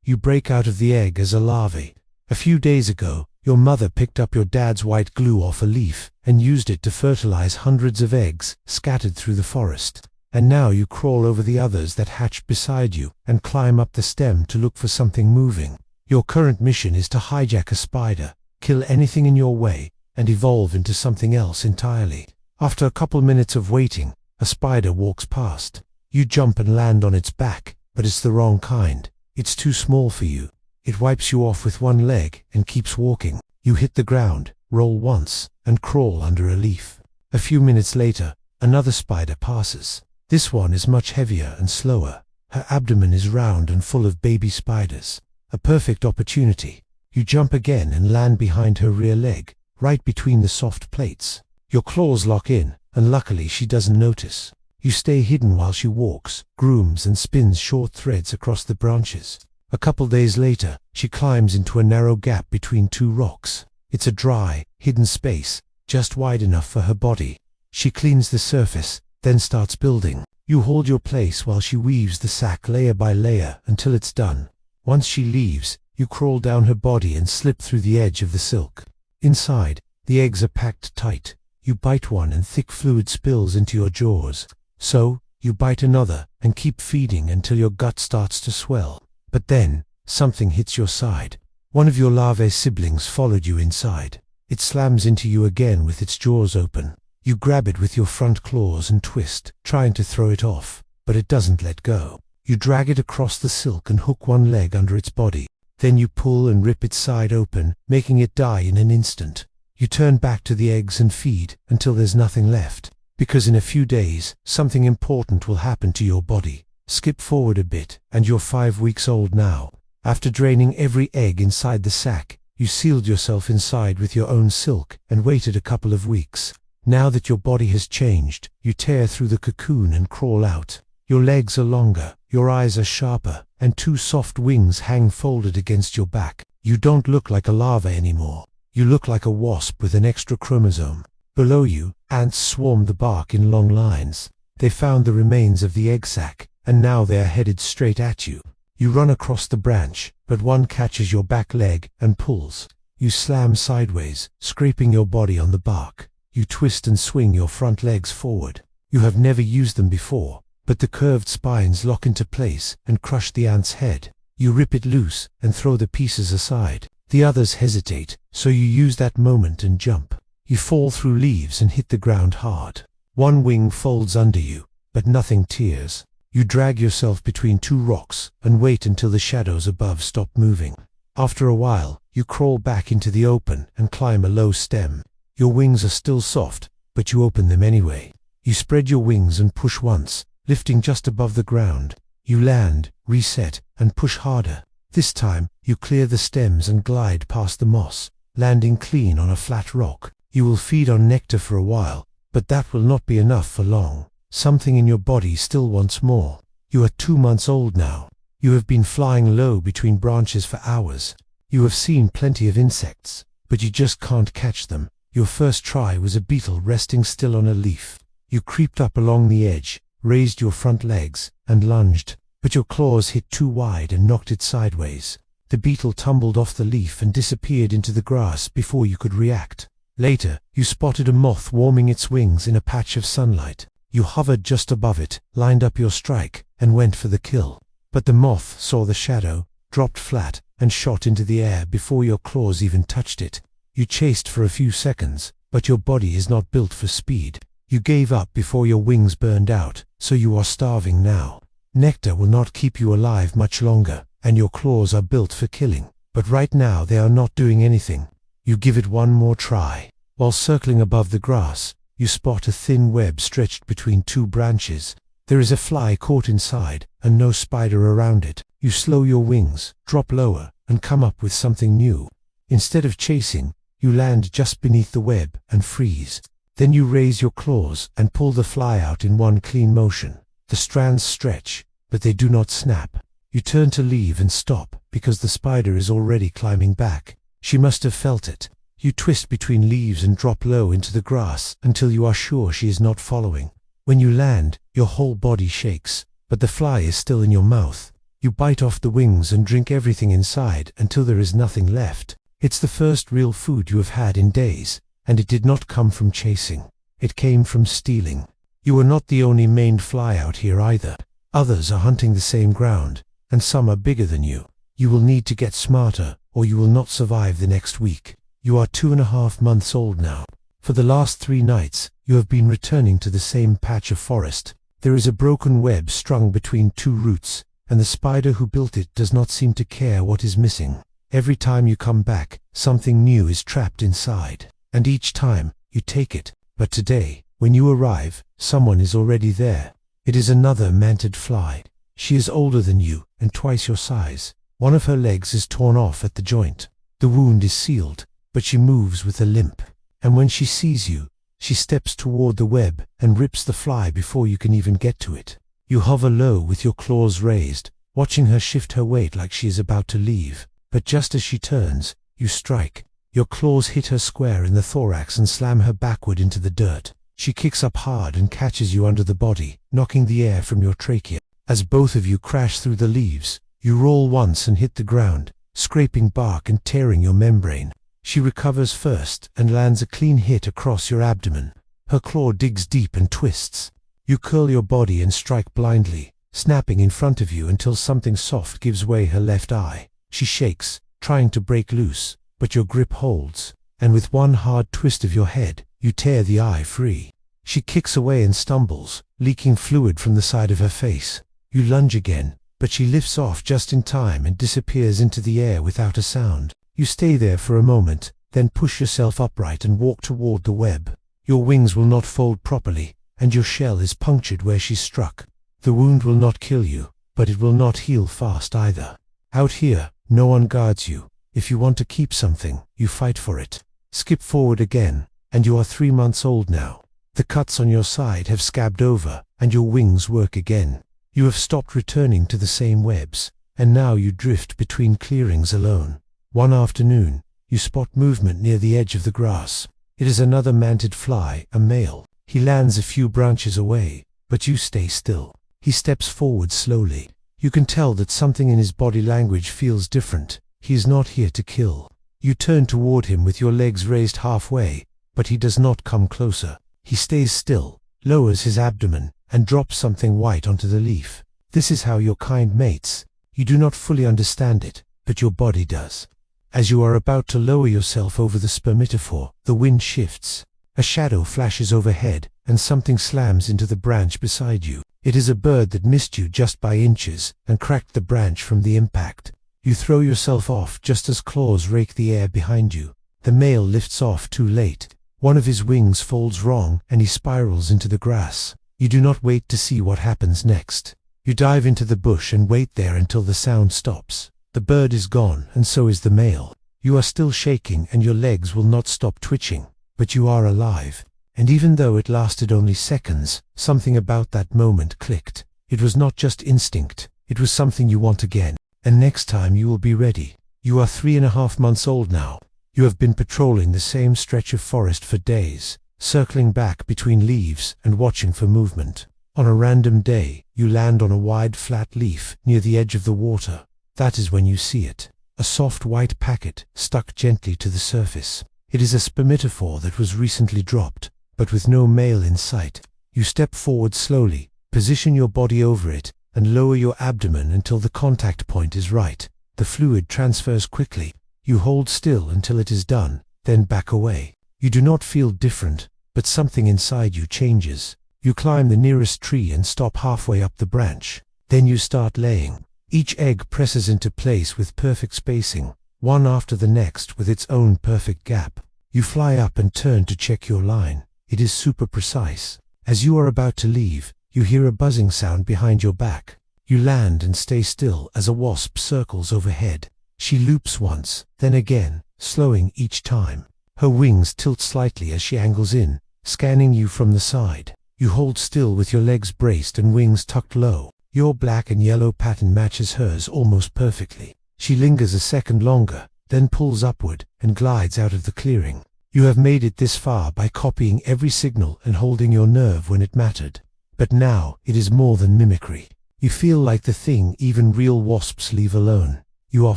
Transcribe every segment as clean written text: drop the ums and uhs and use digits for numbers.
you break out of the egg as a larvae. A few days ago, your mother picked up your dad's white glue off a leaf and used it to fertilize hundreds of eggs scattered through the forest. And now you crawl over the others that hatched beside you and climb up the stem to look for something moving. Your current mission is to hijack a spider, kill anything in your way, and evolve into something else entirely. After a couple minutes of waiting, a spider walks past. You jump and land on its back, but it's the wrong kind. It's too small for you. It wipes you off with one leg and keeps walking. You hit the ground, roll once, and crawl under a leaf. A few minutes later, another spider passes. This one is much heavier and slower. Her abdomen is round and full of baby spiders. A perfect opportunity. You jump again and land behind her rear leg, right between the soft plates. Your claws lock in, and luckily she doesn't notice. You stay hidden while she walks, grooms and spins short threads across the branches. A couple days later, she climbs into a narrow gap between two rocks. It's a dry, hidden space, just wide enough for her body. She cleans the surface, then starts building. You hold your place while she weaves the sack layer by layer until it's done. Once she leaves, you crawl down her body and slip through the edge of the silk. Inside, the eggs are packed tight. You bite one and thick fluid spills into your jaws. So, you bite another and keep feeding until your gut starts to swell. But then, something hits your side. One of your larvae siblings followed you inside. It slams into you again with its jaws open. You grab it with your front claws and twist, trying to throw it off, but it doesn't let go. You drag it across the silk and hook one leg under its body. Then you pull and rip its side open, making it die in an instant. You turn back to the eggs and feed until there's nothing left. Because in a few days, something important will happen to your body. Skip forward a bit, and you're 5 weeks old now. After draining every egg inside the sack, you sealed yourself inside with your own silk and waited a couple of weeks. Now that your body has changed, you tear through the cocoon and crawl out. Your legs are longer, your eyes are sharper, and 2 soft wings hang folded against your back. You don't look like a larva anymore. You look like a wasp with an extra chromosome. Below you, ants swarm the bark in long lines. They found the remains of the egg sac, and now they are headed straight at you. You run across the branch, but one catches your back leg and pulls. You slam sideways, scraping your body on the bark. You twist and swing your front legs forward. You have never used them before, but the curved spines lock into place and crush the ant's head. You rip it loose and throw the pieces aside. The others hesitate, so you use that moment and jump. You fall through leaves and hit the ground hard. One wing folds under you, but nothing tears. You drag yourself between 2 rocks and wait until the shadows above stop moving. After a while, you crawl back into the open and climb a low stem. Your wings are still soft, but you open them anyway. You spread your wings and push once, lifting just above the ground. You land, reset, and push harder. This time, you clear the stems and glide past the moss, landing clean on a flat rock. You will feed on nectar for a while, but that will not be enough for long. Something in your body still wants more. You are 2 months old now. You have been flying low between branches for hours. You have seen plenty of insects, but you just can't catch them. Your first try was a beetle resting still on a leaf. You creeped up along the edge, raised your front legs, and lunged, but your claws hit too wide and knocked it sideways. The beetle tumbled off the leaf and disappeared into the grass before you could react. Later, you spotted a moth warming its wings in a patch of sunlight. You hovered just above it, lined up your strike, and went for the kill. But the moth saw the shadow, dropped flat, and shot into the air before your claws even touched it. You chased for a few seconds, but your body is not built for speed. You gave up before your wings burned out, so you are starving now. Nectar will not keep you alive much longer, and your claws are built for killing. But right now they are not doing anything. You give it one more try. While circling above the grass, you spot a thin web stretched between 2 branches. There is a fly caught inside, and no spider around it. You slow your wings, drop lower, and come up with something new. Instead of chasing, you land just beneath the web and freeze. Then you raise your claws and pull the fly out in one clean motion. The strands stretch, but they do not snap. You turn to leave and stop, because the spider is already climbing back. She must have felt it. You twist between leaves and drop low into the grass until you are sure she is not following. When you land, your whole body shakes, but the fly is still in your mouth. You bite off the wings and drink everything inside until there is nothing left. It's the first real food you have had in days, and it did not come from chasing. It came from stealing. You are not the only maned fly out here either. Others are hunting the same ground, and some are bigger than you. You will need to get smarter, or you will not survive the next week. You are 2.5 months old now. For the last 3 nights, you have been returning to the same patch of forest. There is a broken web strung between 2 roots, and the spider who built it does not seem to care what is missing. Every time you come back, something new is trapped inside, and each time, you take it. But today, when you arrive, someone is already there. It is another manted fly. She is older than you, and twice your size. One of her legs is torn off at the joint. The wound is sealed, but she moves with a limp. And when she sees you, she steps toward the web and rips the fly before you can even get to it. You hover low with your claws raised, watching her shift her weight like she is about to leave. But just as she turns, you strike. Your claws hit her square in the thorax and slam her backward into the dirt. She kicks up hard and catches you under the body, knocking the air from your trachea. As both of you crash through the leaves, you roll once and hit the ground, scraping bark and tearing your membrane. She recovers first and lands a clean hit across your abdomen. Her claw digs deep and twists. You curl your body and strike blindly, snapping in front of you until something soft gives way her left eye. She shakes, trying to break loose, but your grip holds, and with one hard twist of your head, you tear the eye free. She kicks away and stumbles, leaking fluid from the side of her face. You lunge again, but she lifts off just in time and disappears into the air without a sound. You stay there for a moment, then push yourself upright and walk toward the web. Your wings will not fold properly, and your shell is punctured where she struck. The wound will not kill you, but it will not heal fast either. Out here, no one guards you. If you want to keep something, you fight for it. Skip forward again, and you are 3 months old now. The cuts on your side have scabbed over, and your wings work again. You have stopped returning to the same webs, and now you drift between clearings alone. One afternoon, you spot movement near the edge of the grass. It is another manted fly, a male. He lands a few branches away, but you stay still. He steps forward slowly. You can tell that something in his body language feels different. He is not here to kill. You turn toward him with your legs raised halfway, but he does not come closer. He stays still, lowers his abdomen, and drops something white onto the leaf. This is how your kind mates. You do not fully understand it, but your body does. As you are about to lower yourself over the spermatophore, the wind shifts. A shadow flashes overhead, and something slams into the branch beside you. It is a bird that missed you just by inches, and cracked the branch from the impact. You throw yourself off just as claws rake the air behind you. The male lifts off too late. One of his wings folds wrong, and he spirals into the grass. You do not wait to see what happens next. You dive into the bush and wait there until the sound stops. The bird is gone, and so is the male. You are still shaking, and your legs will not stop twitching. But you are alive. And even though it lasted only seconds, something about that moment clicked. It was not just instinct. It was something you want again. And next time you will be ready. You are 3.5 months old now. You have been patrolling the same stretch of forest for days, circling back between leaves and watching for movement. On a random day, you land on a wide flat leaf near the edge of the water. That is when you see it. A soft white packet stuck gently to the surface. It is a spermatophore that was recently dropped, but with no male in sight. You step forward slowly, position your body over it, and lower your abdomen until the contact point is right. The fluid transfers quickly. You hold still until it is done, then back away. You do not feel different, but something inside you changes. You climb the nearest tree and stop halfway up the branch. Then you start laying. Each egg presses into place with perfect spacing, one after the next with its own perfect gap. You fly up and turn to check your line. It is super precise. As you are about to leave, you hear a buzzing sound behind your back. You land and stay still as a wasp circles overhead. She loops once, then again, slowing each time. Her wings tilt slightly as she angles in, scanning you from the side. You hold still with your legs braced and wings tucked low. Your black and yellow pattern matches hers almost perfectly. She lingers a second longer, then pulls upward and glides out of the clearing. You have made it this far by copying every signal and holding your nerve when it mattered. But now it is more than mimicry. You feel like the thing even real wasps leave alone. You are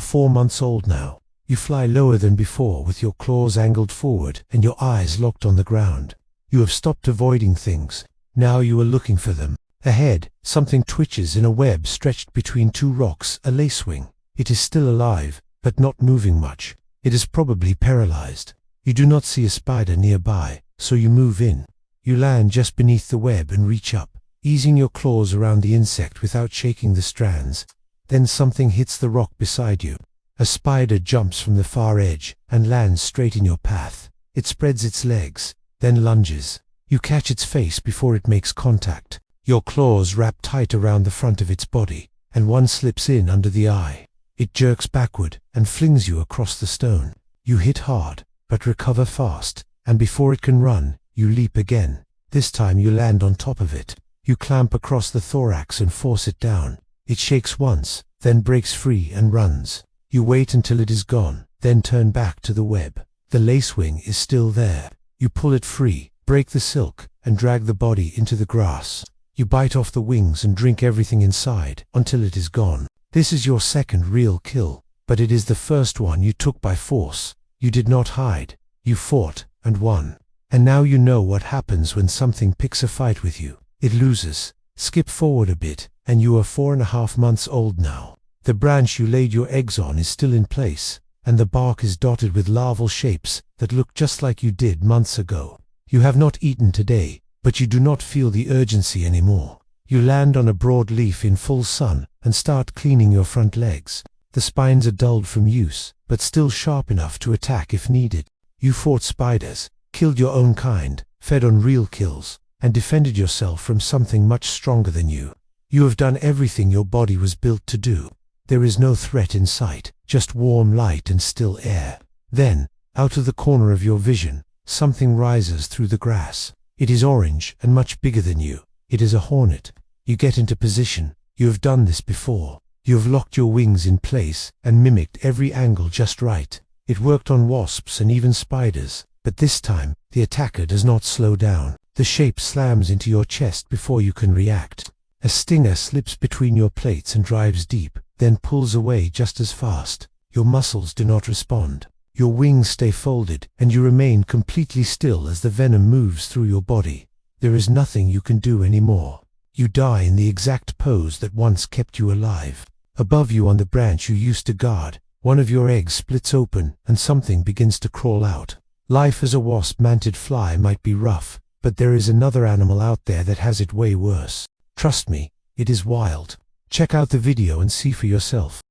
4 months old now. You fly lower than before with your claws angled forward and your eyes locked on the ground. You have stopped avoiding things. Now you are looking for them. Ahead, something twitches in a web stretched between two rocks, a lacewing. It is still alive, but not moving much. It is probably paralyzed. You do not see a spider nearby, so you move in. You land just beneath the web and reach up, easing your claws around the insect without shaking the strands. Then something hits the rock beside you. A spider jumps from the far edge and lands straight in your path. It spreads its legs, then lunges. You catch its face before it makes contact. Your claws wrap tight around the front of its body, and one slips in under the eye. It jerks backward and flings you across the stone. You hit hard, but recover fast, and before it can run, you leap again. This time you land on top of it. You clamp across the thorax and force it down. It shakes once, then breaks free and runs. You wait until it is gone, then turn back to the web. The lacewing is still there. You pull it free, break the silk, and drag the body into the grass. You bite off the wings and drink everything inside until it is gone. This is your second real kill, but it is the first one you took by force. You did not hide. You fought and won. And now you know what happens when something picks a fight with you. It loses. Skip forward a bit, and you are 4.5 months old now. The branch you laid your eggs on is still in place, and the bark is dotted with larval shapes that look just like you did months ago. You have not eaten today, but you do not feel the urgency anymore. You land on a broad leaf in full sun and start cleaning your front legs. The spines are dulled from use, but still sharp enough to attack if needed. You fought spiders, killed your own kind, fed on real kills, and defended yourself from something much stronger than you. You have done everything your body was built to do. There is no threat in sight, just warm light and still air. Then, out of the corner of your vision, something rises through the grass. It is orange and much bigger than you. It is a hornet. You get into position. You have done this before. You have locked your wings in place and mimicked every angle just right. It worked on wasps and even spiders, but this time, the attacker does not slow down. The shape slams into your chest before you can react. A stinger slips between your plates and drives deep, then pulls away just as fast. Your muscles do not respond. Your wings stay folded, and you remain completely still as the venom moves through your body. There is nothing you can do anymore. You die in the exact pose that once kept you alive. Above you on the branch you used to guard, one of your eggs splits open and something begins to crawl out. Life as a wasp mantidfly might be rough, but there is another animal out there that has it way worse. Trust me, it is wild. Check out the video and see for yourself.